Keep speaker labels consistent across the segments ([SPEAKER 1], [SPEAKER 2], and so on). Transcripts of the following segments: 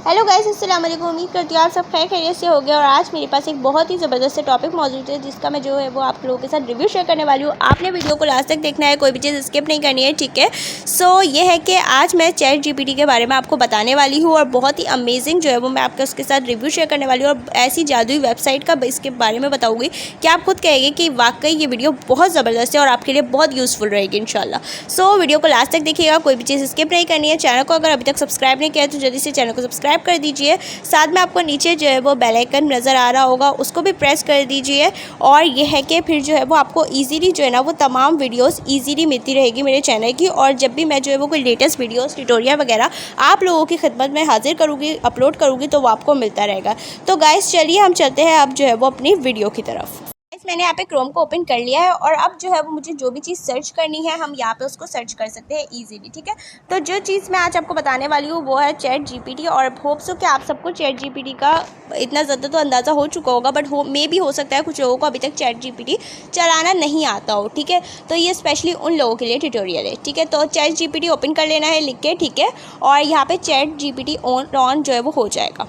[SPEAKER 1] Hello guys, अस्सलाम वालेकुम। उम्मीद करती हूँ आप सब खैर खैरियत से हो गए। और आज मेरे पास एक बहुत ही ज़बरदस्त टॉपिक मौजूद है जिसका मैं जो है वो आप लोगों के साथ रिव्यू शेयर करने वाली हूँ। आपने वीडियो को लास्ट तक देखना है, कोई भी चीज़ स्किप नहीं करनी है, ठीक है। सो ये है कि आज मैं चैट जीपीटी के बारे में आपको बताने वाली हूँ और बहुत ही अमेजिंग जो है वो मैं आपके उसके साथ रिव्यू शेयर करने वाली हूँ और ऐसी जादुई वेबसाइट का इसके बारे में बताऊँगी कि आप खुद कहेंगे कि वाकई ये वीडियो बहुत ज़बरदस्त है और आपके लिए बहुत यूज़फुल रहेगी इंशाल्लाह। सो वीडियो को लास्ट तक देखिएगा, कोई भी चीज़ स्किप नहीं करनी है। चैनल को अगर अभी तक सब्सक्राइब नहीं किया तो जल्दी से चैनल को सब्सक्राइब कर दीजिए। साथ में आपको नीचे जो है वो बेल आइकन नज़र आ रहा होगा, उसको भी प्रेस कर दीजिए। और ये है कि फिर जो है वो आपको इजीली जो है ना वो तमाम वीडियोस इजीली मिलती रहेगी मेरे चैनल की। और जब भी मैं जो है वो कोई लेटेस्ट वीडियोस ट्यूटोरियल वगैरह आप लोगों की खिदमत में हाजिर करूँगी, अपलोड करूँगी, तो वो आपको मिलता रहेगा। तो गाइस चलिए हम चलते हैं अब जो है वो अपनी वीडियो की तरफ। मैंने यहाँ पे क्रोम को ओपन कर लिया है और अब जो है वो मुझे जो भी चीज़ सर्च करनी है हम यहाँ पे उसको सर्च कर सकते हैं इजीली, ठीक है। तो जो चीज़ मैं आज आपको बताने वाली हूँ वो है चैट जीपीटी। और होप सो कि आप सबको चैट जीपीटी का इतना ज़्यादा तो अंदाज़ा हो चुका होगा, बट मे भी हो सकता है कुछ लोगों को अभी तक चैट जीपीटी चलाना नहीं आता हो, ठीक है। तो ये स्पेशली उन लोगों के लिए ट्यूटोरियल है, ठीक है। तो चैट जीपीटी ओपन कर लेना है लिख के, ठीक है। और यहाँ पर चैट जीपीटी ऑन जो है वो हो जाएगा।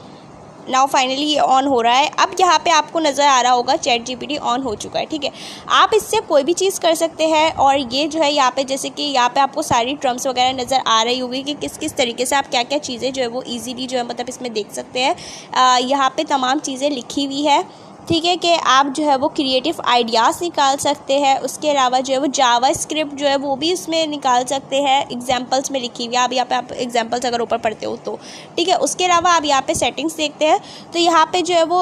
[SPEAKER 1] नाउ फाइनली ये ऑन हो रहा है। अब यहाँ पे आपको नज़र आ रहा होगा चैट जीपीटी ऑन हो चुका है, ठीक है। आप इससे कोई भी चीज़ कर सकते हैं। और ये जो है यहाँ पे जैसे कि यहाँ पे आपको सारी टर्म्स वगैरह नज़र आ रही होगी कि किस किस तरीके से आप क्या क्या चीज़ें जो है वो इजीली जो है मतलब इसमें देख सकते हैं। यहाँ पे तमाम चीज़ें लिखी हुई है, ठीक है, कि आप जो है वो क्रिएटिव आइडियाज़ निकाल सकते हैं। उसके अलावा जो है वो जावा स्क्रिप्ट जो है वो भी उसमें निकाल सकते हैं, एग्जांपल्स में लिखी हुई है। आप यहाँ पे आप एग्जांपल्स अगर ऊपर पढ़ते हो तो ठीक है। उसके अलावा आप यहाँ पे सेटिंग्स देखते हैं तो यहाँ पे जो है वो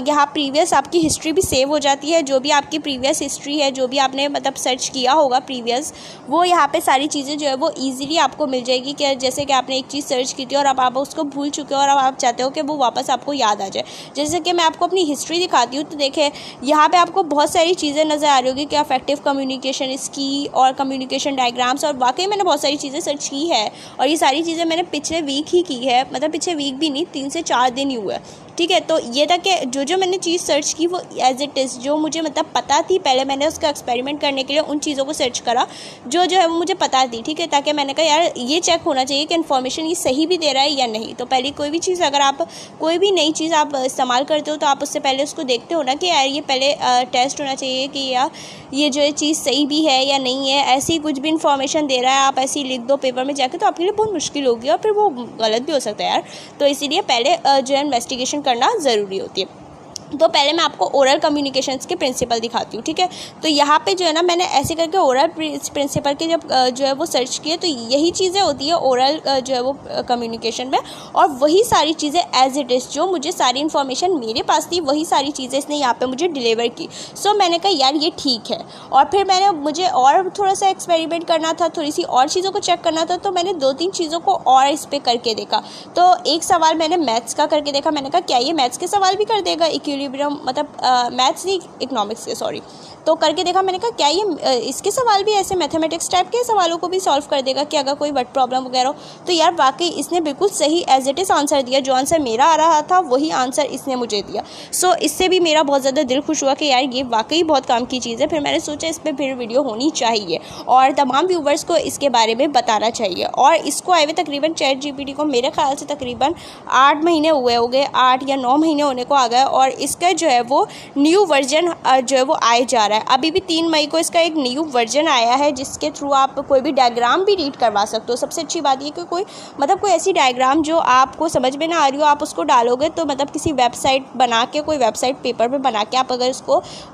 [SPEAKER 1] यहाँ प्रीवियस आपकी हिस्ट्री भी सेव हो जाती है। जो भी आपकी प्रीवियस हिस्ट्री है, जो भी आपने मतलब सर्च किया होगा प्रीवियस, वो यहाँ पर सारी चीज़ें जो है वो ईजिली आपको मिल जाएगी। कि जैसे कि आपने एक चीज़ सर्च की थी और अब आप उसको भूल चुके हो और अब आप चाहते हो कि वो वापस आपको याद आ जाए। जैसे कि मैं आपको अपनी हिस्ट्री दिखाती हूँ तो देखिए यहाँ पे आपको बहुत सारी चीज़ें नज़र आ रही होगी कि अफेक्टिव कम्युनिकेशन इसकी और कम्युनिकेशन डायग्राम्स। और वाकई मैंने बहुत सारी चीज़ें सर्च की है और ये सारी चीज़ें मैंने पिछले वीक ही की है, मतलब पिछले वीक भी नहीं, 3 से 4 दिन ही हुए, ठीक है। तो ये था कि जो मैंने चीज़ सर्च की वो एज इट इज़ जो मुझे मतलब पता थी, पहले मैंने उसका एक्सपेरिमेंट करने के लिए उन चीज़ों को सर्च करा जो है वो मुझे पता थी, ठीक है। ताकि मैंने कहा यार ये चेक होना चाहिए कि इन्फॉर्मेशन ये सही भी दे रहा है या नहीं। तो पहले कोई भी चीज़ अगर आप कोई भी नई चीज़ आप इस्तेमाल करते हो तो आप उससे पहले उसको देखते हो ना कि यार ये पहले टेस्ट होना चाहिए कि यार ये जो चीज़ सही भी है या नहीं है। ऐसी कुछ भी इन्फॉर्मेशन दे रहा है आप ऐसे ही लिख दो पेपर में जाके तो आपके लिए बहुत मुश्किल होगी और फिर वो गलत भी हो सकता है यार। तो इसीलिए पहले जो है इन्वेस्टिगेशन करना ज़रूरी होती है। तो पहले मैं आपको ओरल कम्युनिकेशंस के प्रिंसिपल दिखाती हूँ, ठीक है। तो यहाँ पे जो है ना मैंने ऐसे करके ओरल प्रिंसिपल के जब जो है वो सर्च किए तो यही चीज़ें होती है ओरल जो है वो कम्युनिकेशन में। और वही सारी चीज़ें एज इट इज़ जो मुझे सारी इन्फॉर्मेशन मेरे पास थी वही सारी चीज़ें इसने यहाँ पे मुझे डिलीवर की। सो मैंने कहा यार ये ठीक है। और फिर मैंने मुझे और थोड़ा सा एक्सपेरिमेंट करना था, थोड़ी सी और चीज़ों को चेक करना था, तो मैंने 2-3 चीज़ों को और इस पर करके देखा। तो एक सवाल मैंने मैथ्स का करके देखा, मैंने कहा क्या ये मैथ्स के सवाल भी कर देगा, मतलब मैथ्स नहीं इकोनॉमिक्स के, सॉरी। तो करके देखा, मैंने कहा क्या ये इसके सवाल भी ऐसे मैथमेटिक्स टाइप के सवालों को भी सॉल्व कर देगा कि अगर कोई वर्ड प्रॉब्लम वगैरह हो। तो यार वाकई इसने बिल्कुल सही एज इट इज़ आंसर दिया। जो आंसर मेरा आ रहा था वही आंसर इसने मुझे दिया। सो इससे भी मेरा बहुत ज़्यादा दिल खुश हुआ कि यार ये वाकई बहुत काम की चीज़ है। फिर मैंने सोचा इस पर फिर वीडियो होनी चाहिए और तमाम व्यूवर्स को इसके बारे में बताना चाहिए। और इसको आए हुए तकरीबन चैट जीपीटी को मेरे ख्याल से तकरीबन 8 महीने हुए हो गए, 8 या 9 महीने होने को आ गए। और इसका जो है वो न्यू वर्जन जो है वो आए जा रहा है। अभी भी 3 मई को इसका एक न्यू वर्जन आया है जिसके थ्रू आप कोई भी डायग्राम भी रीड करवा सकते हो। सबसे अच्छी बात ये कि कोई ऐसी डायग्राम जो आपको समझ में ना आ रही हो आप उसको डालोगे तो मतलब किसी वेबसाइट बना के, कोई वेबसाइट पेपर पे बना के आप अगर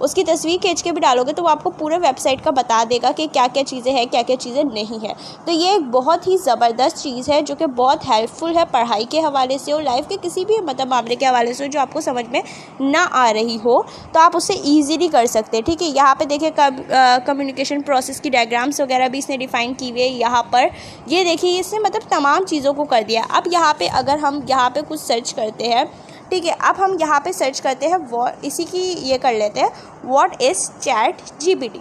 [SPEAKER 1] उसकी तस्वीर खींच के भी डालोगे तो वो आपको पूरे वेबसाइट का बता देगा कि क्या क्या चीज़ें हैं, क्या क्या चीज़ें नहीं है। तो ये एक बहुत ही ज़बरदस्त चीज़ है जो कि बहुत हेल्पफुल है पढ़ाई के हवाले से और लाइफ के किसी भी मामले के हवाले से जो आपको समझ में ना आ रही हो तो आप उससे ईजीली कर सकते हैं, ठीक है। यहाँ पे देखिए कम्युनिकेशन प्रोसेस की डायग्राम्स वगैरह भी इसने डिफ़ाइन की हुई है। यहाँ पर ये देखिए इसने मतलब तमाम चीज़ों को कर दिया। अब यहाँ पे अगर हम यहाँ पे कुछ सर्च करते हैं, ठीक है, अब हम यहाँ पे सर्च करते हैं इसी की ये कर लेते हैं व्हाट इज़ चैट जीपीटी,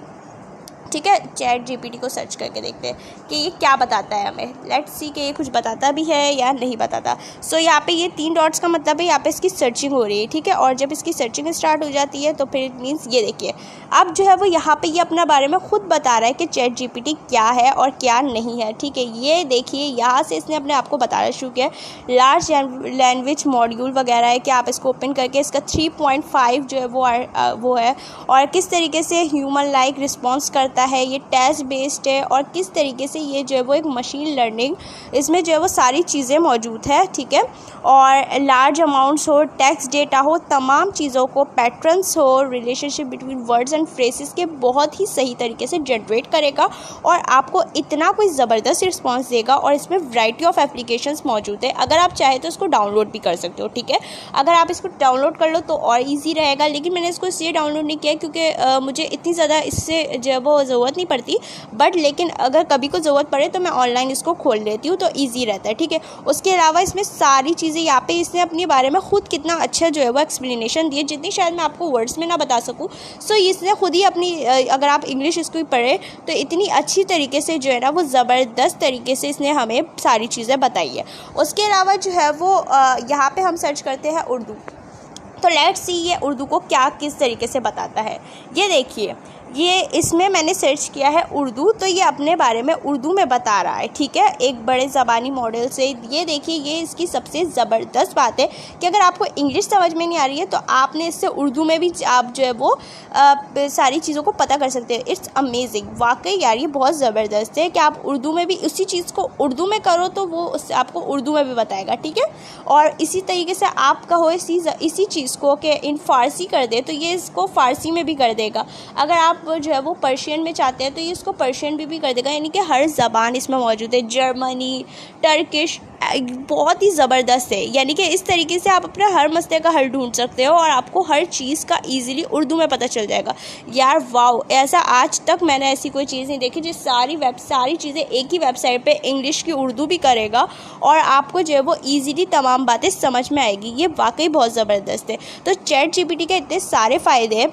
[SPEAKER 1] ठीक है, चैट जीपीटी को सर्च करके देखते हैं कि ये क्या बताता है हमें। लेट्स सी कि ये कुछ बताता भी है या नहीं बताता। सो यहाँ पे ये 3 डॉट्स का मतलब है यहाँ पे इसकी सर्चिंग हो रही है, ठीक है। और जब इसकी सर्चिंग स्टार्ट हो जाती है तो फिर इट मीन्स ये देखिए अब जो है वो यहाँ पे ये अपना बारे में खुद बता रहा है कि चैट जीपीटी क्या है और क्या नहीं है, ठीक है। ये देखिए यहाँ से इसने अपने आप को बताना शुरू किया। लार्ज लैंग्वेज मॉड्यूल वगैरह है कि आप इसको ओपन करके इसका 3.5 जो है वो है और किस तरीके से ह्यूमन लाइक रिस्पॉन्स करता है, ये टेस्ट बेस्ड है और किस तरीके से ये जो है वो एक मशीन लर्निंग, इसमें जो है वो सारी चीज़ें मौजूद है, ठीक है। और लार्ज अमाउंट्स हो, टेक्स्ट डेटा हो, तमाम चीज़ों को पैटर्न्स हो, relationship between words and phrases के बहुत ही सही तरीके से जनरेट करेगा और आपको इतना कोई ज़बरदस्त रिस्पॉन्स देगा। और इसमें वैरायटी ऑफ एप्लीकेशंस मौजूद है, अगर आप चाहे तो इसको डाउनलोड भी कर सकते हो, ठीक है। अगर आप इसको डाउनलोड कर लो तो और ईजी रहेगा, लेकिन मैंने इसको इसलिए डाउनलोड नहीं किया क्योंकि मुझे इतनी ज़्यादा इससे जो है वो ज़रूरत नहीं पड़ती, बट लेकिन अगर कभी को ज़रूरत पड़े तो मैं ऑनलाइन इसको खोल लेती हूँ तो ईजी रहता है, ठीक है। उसके अलावा इसमें सारी चीज़ें यहाँ पे इसने अपने बारे में खुद कितना अच्छा जो है वो एक्सप्लेनेशन दी है, जितनी शायद मैं आपको वर्ड्स में ना बता सकूँ। सो इसने खुद ही अपनी अगर आप इंग्लिश इसको पढ़े तो इतनी अच्छी तरीके से जो है ना वो ज़बरदस्त तरीके से इसने हमें सारी चीज़ें बताई है। उसके अलावा जो है वो यहाँ पे हम सर्च करते हैं उर्दू, तो लेट्स सी ये उर्दू को क्या किस तरीके से बताता है। ये देखिए ये इसमें मैंने सर्च किया है उर्दू, तो ये अपने बारे में उर्दू में बता रहा है, ठीक है, एक बड़े ज़बानी मॉडल से। ये देखिए ये इसकी सबसे ज़बरदस्त बात है कि अगर आपको इंग्लिश समझ में नहीं आ रही है तो आपने इससे उर्दू में भी आप जो है वो सारी चीज़ों को पता कर सकते हैं। इट्स अमेजिंग, वाकई यार ये बहुत ज़बरदस्त है कि आप उर्दू में भी उसी चीज़ को उर्दू में करो तो वो उससे आपको उर्दू में भी बताएगा, ठीक है। और इसी तरीके से आप कहो इसी चीज़ को कि इन फ़ारसी कर दे तो ये इसको फ़ारसी में भी कर देगा। अगर आप जो है वो पर्शियन में चाहते हैं तो ये इसको पर्शियन भी कर देगा, यानी कि हर ज़बान इसमें मौजूद है। जर्मनी, टर्किश, बहुत ही ज़बरदस्त है, यानी कि इस तरीके से आप अपना हर मसले का हल ढूंढ सकते हो और आपको हर चीज़ का इजीली उर्दू में पता चल जाएगा। यार वाओ, ऐसा आज तक मैंने ऐसी कोई चीज़ नहीं देखी जो सारी चीज़ें एक ही वेबसाइट पे इंग्लिश की उर्दू भी करेगा और आपको जो है वो ईजीली तमाम बातें समझ में आएगी। ये वाकई बहुत ज़बरदस्त है। तो चैट जीपीटी के इतने सारे फ़ायदे हैं,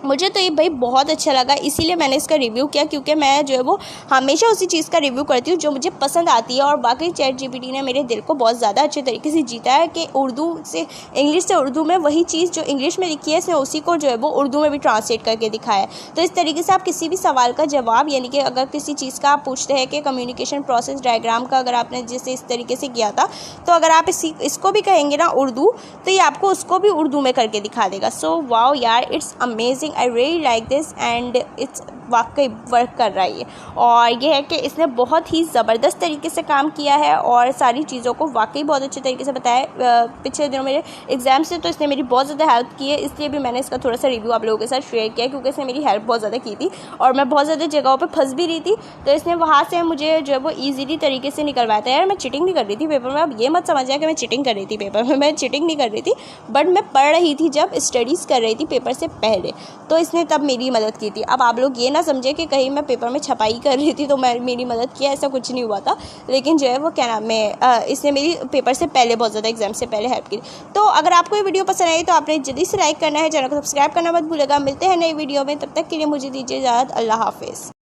[SPEAKER 1] मुझे तो ये भाई बहुत अच्छा लगा, इसीलिए मैंने इसका रिव्यू किया, क्योंकि मैं जो है वो हमेशा उसी चीज़ का रिव्यू करती हूँ जो मुझे पसंद आती है। और बाकी चैट जीपीटी ने मेरे दिल को बहुत ज़्यादा अच्छे तरीके से जीता है कि उर्दू से इंग्लिश से उर्दू में वही चीज़ जो इंग्लिश में लिखी है इसने उसी को जो है वो उर्दू में भी ट्रांसलेट करके दिखाया है। तो इस तरीके से आप किसी भी सवाल का जवाब, यानी कि अगर किसी चीज़ का आप पूछते हैं कि कम्युनिकेशन प्रोसेस डायग्राम का अगर आपने जैसे इस तरीके से किया था, तो अगर आप इसको भी कहेंगे ना उर्दू तो ये आपको उसको भी उर्दू में करके दिखा देगा। सो वाओ यार, it's amazing, I really like this and it's वाकई वर्क कर रहा है ये। और ये है कि इसने बहुत ही ज़बरदस्त तरीके से काम किया है और सारी चीज़ों को वाकई बहुत अच्छे तरीके से बताया। पिछले दिनों मेरे एग्जाम से तो इसने मेरी बहुत ज़्यादा हेल्प की है, इसलिए भी मैंने इसका थोड़ा सा रिव्यू आप लोगों के साथ शेयर किया, क्योंकि इसने मेरी हेल्प बहुत ज़्यादा की थी और मैं बहुत ज़्यादा जगहों पर फंस भी रही थी। तो इसने वहाँ से मुझे जो है वो ईजीली तरीके से निकलवाया था। यार मैं चिटिंग नहीं कर रही थी पेपर में, अब ये मत समझिए कि मैं चिटिंग कर रही थी पेपर में, मैं चिटिंग नहीं कर रही थी, बट मैं पढ़ रही थी जब स्टडीज़ कर रही थी पेपर से पहले, तो इसने तब मेरी मदद की थी। अब आप लोग ये ना समझे कि कहीं मैं पेपर में छपाई कर रही थी तो मेरी मदद किया, ऐसा कुछ नहीं हुआ था। लेकिन जो है वो क्या नाम है, इसने मेरी पेपर से पहले बहुत ज़्यादा एग्जाम से पहले हेल्प की। तो अगर आपको ये वीडियो पसंद आई तो आपने जल्दी से लाइक करना है, चैनल को सब्सक्राइब करना मत भूलेगा। मिलते हैं नई वीडियो में, तब तक के लिए मुझे दीजिए इजाज़त। अल्लाह हाफिज़।